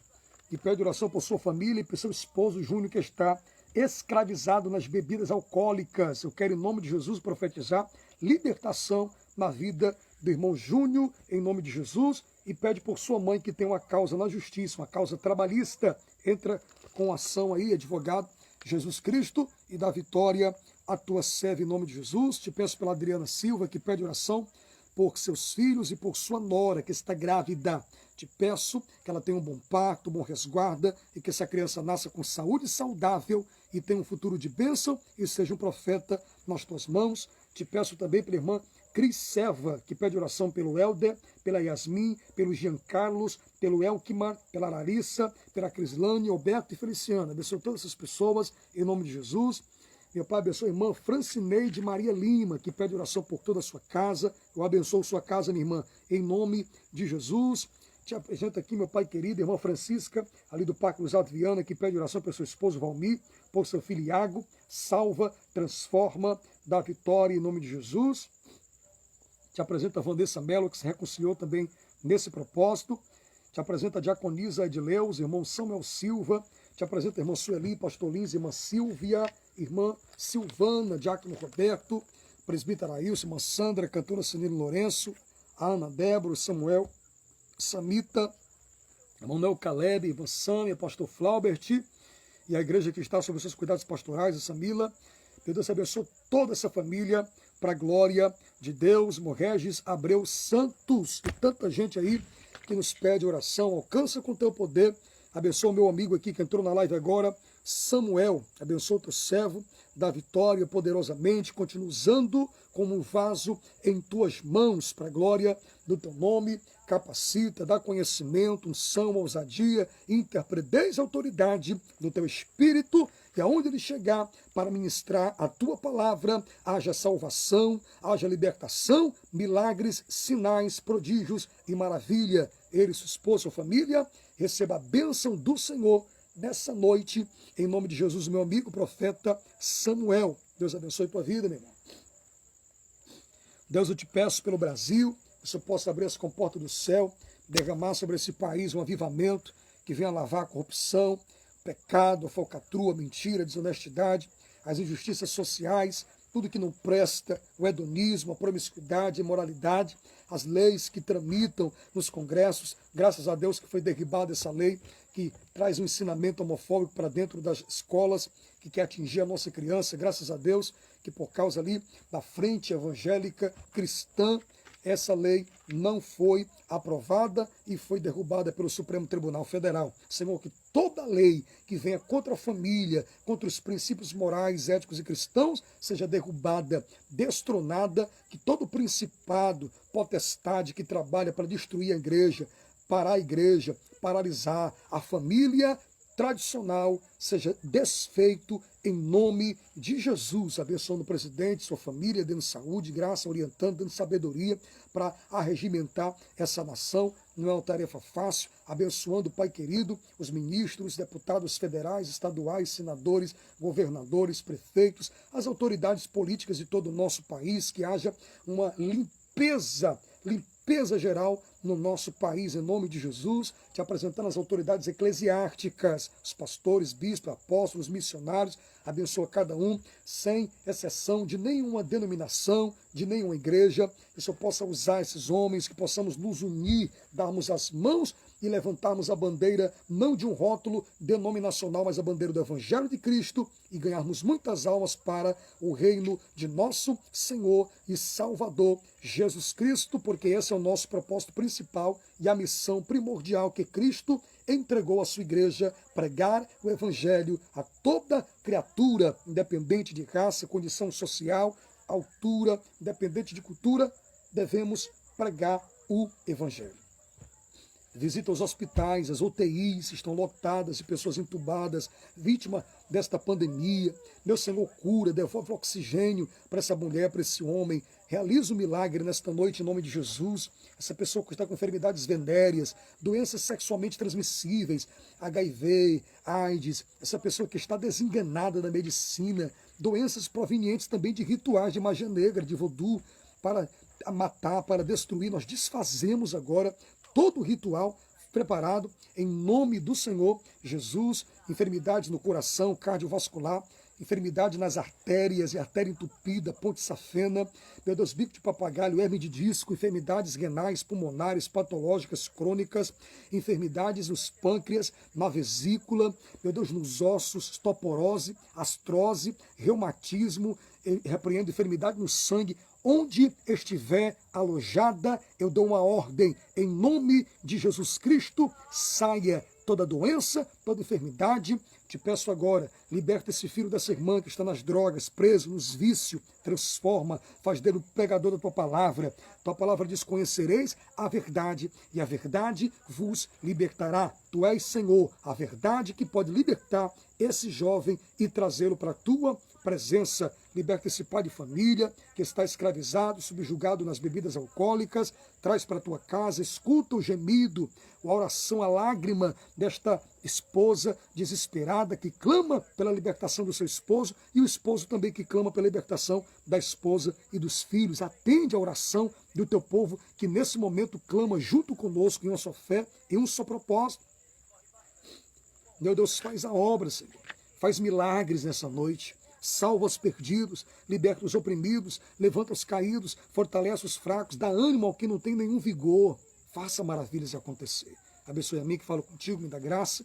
que pede oração por sua família e por seu esposo Júnior, que está escravizado nas bebidas alcoólicas. Eu quero, em nome de Jesus, profetizar libertação na vida do irmão Júnior, em nome de Jesus, e pede por sua mãe, que tem uma causa na justiça, uma causa trabalhista. Entra com ação aí, advogado Jesus Cristo, e dá vitória à tua serva, em nome de Jesus. Te peço pela Adriana Silva, que pede oração por seus filhos e por sua nora, que está grávida. Te peço que ela tenha um bom parto, um bom resguarda, e que essa criança nasça com saúde saudável e tenha um futuro de bênção e seja um profeta nas tuas mãos. Te peço também pela irmã Cris Seva, que pede oração pelo Helder, pela Yasmin, pelo Giancarlos, pelo Elkmar, pela Larissa, pela Crislane, Alberto e Feliciana. Abençoe todas essas pessoas, em nome de Jesus. Meu Pai, abençoe a irmã Francineide Maria Lima, que pede oração por toda a sua casa. Eu abençoo sua casa, minha irmã, em nome de Jesus. Te apresento aqui, meu Pai querido, a irmã Francisca, ali do Parque Luz Alto Viana, que pede oração pelo seu esposo Valmir, por seu filho Iago. Salva, transforma, dá vitória em nome de Jesus. Te apresento a Vanessa Mello, que se reconciliou também nesse propósito. Te apresento a diaconisa Edileus, irmão Samuel Silva. Te apresento a irmã Sueli, pastor Lins, irmã Silvia, irmã Silvana, diácono Roberto, presbítero Ailson, irmã Sandra, cantora Senino Lourenço, Ana Débora, Samuel, Samita, Manuel Caleb, irmã Sâmia, pastor Flaubert, e a igreja que está sob os seus cuidados pastorais, a Samila. Meu Deus abençoe toda essa família, para a glória de Deus. Morregis, Abreu, Santos, e tanta gente aí que nos pede oração. Alcança com teu poder. Abençoa o meu amigo aqui que entrou na live agora, Samuel. Abençoa o teu servo, dá vitória poderosamente. Continua usando como um vaso em tuas mãos, para a glória do teu nome. Capacita, dá conhecimento, unção, ousadia, interpretez a autoridade do teu Espírito, e aonde ele chegar para ministrar a tua palavra, haja salvação, haja libertação, milagres, sinais, prodígios e maravilha. Ele, sua esposa, sua família, receba a bênção do Senhor nessa noite, em nome de Jesus, meu amigo, profeta Samuel. Deus abençoe a tua vida, meu irmão. Deus, eu te peço pelo Brasil, que você possa abrir as comportas do céu, derramar sobre esse país um avivamento que venha lavar a corrupção, pecado, a falcatrua, a mentira, a desonestidade, as injustiças sociais, tudo que não presta, o hedonismo, a promiscuidade, a imoralidade, as leis que tramitam nos congressos. Graças a Deus que foi derribada essa lei que traz um ensinamento homofóbico para dentro das escolas, que quer atingir a nossa criança. Graças a Deus que por causa ali da frente evangélica cristã, essa lei não foi aprovada e foi derrubada pelo Supremo Tribunal Federal. Senhor, que toda lei que venha contra a família, contra os princípios morais, éticos e cristãos, seja derrubada, destronada, que todo principado, potestade que trabalha para destruir a igreja, parar a igreja, paralisar a família tradicional, seja desfeito em nome de Jesus, abençoando o presidente, sua família, dando saúde, graça, orientando, dando sabedoria para arregimentar essa nação. Não é uma tarefa fácil, abençoando, Pai querido, os ministros, deputados federais, estaduais, senadores, governadores, prefeitos, as autoridades políticas de todo o nosso país, que haja uma limpeza geral no nosso país, em nome de Jesus, te apresentando as autoridades eclesiásticas, os pastores, bispos, apóstolos, missionários, abençoa cada um, sem exceção de nenhuma denominação, de nenhuma igreja, que o Senhor possa usar esses homens, que possamos nos unir, darmos as mãos e levantarmos a bandeira, não de um rótulo denominacional, mas a bandeira do Evangelho de Cristo e ganharmos muitas almas para o reino de nosso Senhor e Salvador Jesus Cristo, porque esse é o nosso propósito principal e a missão primordial que Cristo entregou à sua igreja, pregar o Evangelho a toda criatura, independente de raça, condição social, altura, independente de cultura, devemos pregar o Evangelho. Visita os hospitais, as UTIs estão lotadas de pessoas entubadas, vítima desta pandemia. Meu Senhor, cura, devolve oxigênio para essa mulher, para esse homem. Realiza o milagre nesta noite em nome de Jesus. Essa pessoa que está com enfermidades venéreas, doenças sexualmente transmissíveis, HIV, AIDS, essa pessoa que está desenganada da medicina, doenças provenientes também de rituais de magia negra, de voodoo, para matar, para destruir. Nós desfazemos agora todo o ritual preparado em nome do Senhor Jesus, enfermidades no coração, cardiovascular, enfermidade nas artérias e artéria entupida, ponte safena, meu Deus, bico de papagaio, hernia de disco, enfermidades renais, pulmonares, patológicas, crônicas, enfermidades nos pâncreas, na vesícula, meu Deus, nos ossos, osteoporose, artrose, reumatismo, repreendo enfermidade no sangue. Onde estiver alojada, eu dou uma ordem, em nome de Jesus Cristo, saia toda doença, toda enfermidade. Te peço agora, liberta esse filho dessa irmã que está nas drogas, preso nos vícios, transforma, faz dele o pregador da tua palavra. Tua palavra diz, conhecereis a verdade, e a verdade vos libertará. Tu és, Senhor, a verdade que pode libertar esse jovem e trazê-lo para a tua presença. Liberta esse pai de família que está escravizado, subjugado nas bebidas alcoólicas, traz para a tua casa, escuta o gemido, a oração, a lágrima desta esposa desesperada que clama pela libertação do seu esposo e o esposo também que clama pela libertação da esposa e dos filhos. Atende a oração do teu povo que nesse momento clama junto conosco em uma só fé, em um só propósito. Meu Deus, faz a obra, Senhor. Faz milagres nessa noite. Salva os perdidos, liberta os oprimidos, levanta os caídos, fortalece os fracos, dá ânimo ao que não tem nenhum vigor. Faça maravilhas acontecer. Abençoe a mim que falo contigo, me dá graça,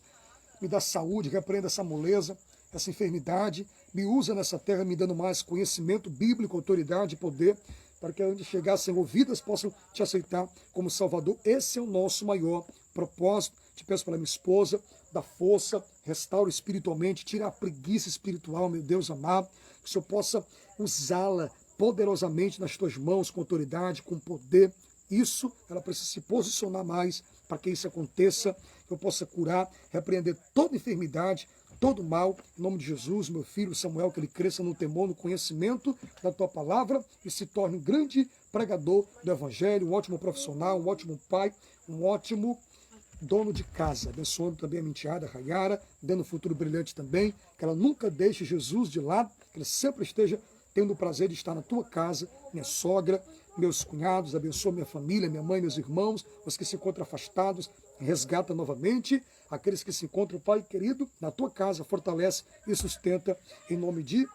me dá saúde, repreenda essa moleza, essa enfermidade, me usa nessa terra, me dando mais conhecimento bíblico, autoridade e poder, para que onde chegar, Senhor, vidas possam te aceitar como Salvador. Esse é o nosso maior propósito. Te peço pela minha esposa, dá força, restaura espiritualmente, tira a preguiça espiritual, meu Deus amado, que o Senhor possa usá-la poderosamente nas tuas mãos, com autoridade, com poder. Isso, ela precisa se posicionar mais para que isso aconteça, que eu possa curar, repreender toda enfermidade, todo mal, em nome de Jesus, meu filho Samuel, que ele cresça no temor, no conhecimento da tua palavra e se torne um grande pregador do Evangelho, um ótimo profissional, um ótimo pai, um ótimo dono de casa, abençoando também a minha enteada, Rayara, dando um futuro brilhante também, que ela nunca deixe Jesus de lado, que ela sempre esteja tendo o prazer de estar na tua casa, minha sogra, meus cunhados, abençoa minha família, minha mãe, meus irmãos, os que se encontram afastados, resgata novamente, aqueles que se encontram, Pai querido, na tua casa, fortalece e sustenta, em nome de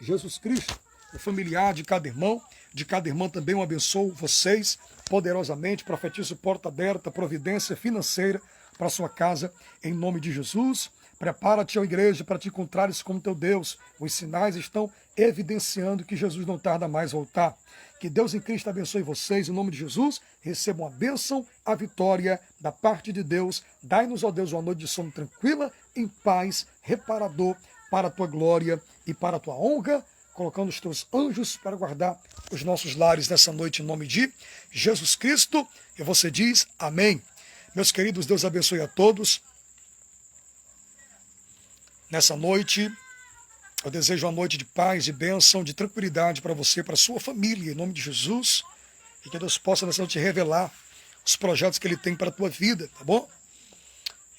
Jesus Cristo. O familiar de cada irmão, de cada irmã também, eu abençoo vocês poderosamente, profetizo porta aberta, providência financeira para a sua casa, em nome de Jesus. Prepara-te, ó igreja, para te encontrares com teu Deus. Os sinais estão evidenciando que Jesus não tarda mais voltar. Que Deus em Cristo abençoe vocês. Em nome de Jesus, recebam a bênção, a vitória da parte de Deus. Dai-nos, ó Deus, uma noite de sono tranquila, em paz, reparador, para a tua glória e para a tua honra, colocando os teus anjos para guardar os nossos lares nessa noite, em nome de Jesus Cristo. E você diz amém. Meus queridos, Deus abençoe a todos. Nessa noite, eu desejo uma noite de paz, de bênção, de tranquilidade para você, para a sua família, em nome de Jesus. E que Deus possa nessa noite revelar os projetos que Ele tem para a tua vida, tá bom?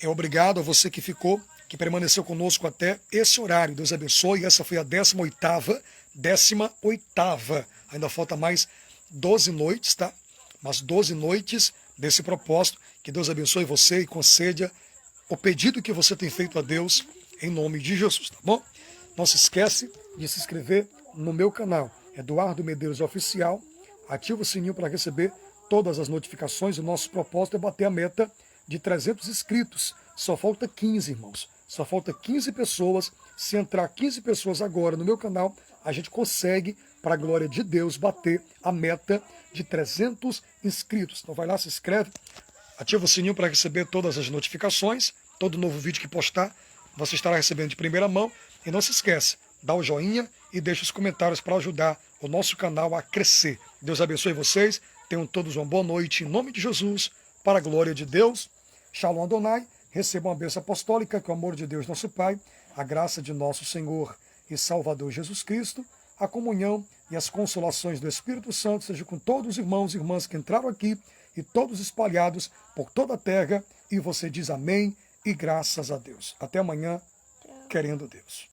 Obrigado a você que ficou, que permaneceu conosco até esse horário. Deus abençoe. Essa foi a 18ª. Ainda falta mais 12 noites, tá? Mas 12 noites desse propósito. Que Deus abençoe você e conceda o pedido que você tem feito a Deus, em nome de Jesus, tá bom? Não se esquece de se inscrever no meu canal, Eduardo Medeiros Oficial. Ativa o sininho para receber todas as notificações. O nosso propósito é bater a meta de 300 inscritos. Só falta 15, irmãos. Só falta 15 pessoas. Se entrar 15 pessoas agora no meu canal, a gente consegue, para a glória de Deus, bater a meta de 300 inscritos. Então vai lá, se inscreve, ativa o sininho para receber todas as notificações. Todo novo vídeo que postar, você estará recebendo de primeira mão. E não se esquece, dá o joinha e deixa os comentários para ajudar o nosso canal a crescer. Deus abençoe vocês. Tenham todos uma boa noite, em nome de Jesus, para a glória de Deus. Shalom Adonai. Recebam a bênção apostólica, que o amor de Deus, nosso Pai, a graça de nosso Senhor e Salvador Jesus Cristo, a comunhão e as consolações do Espírito Santo sejam com todos os irmãos e irmãs que entraram aqui e todos espalhados por toda a terra. E você diz amém e graças a Deus. Até amanhã, querendo Deus.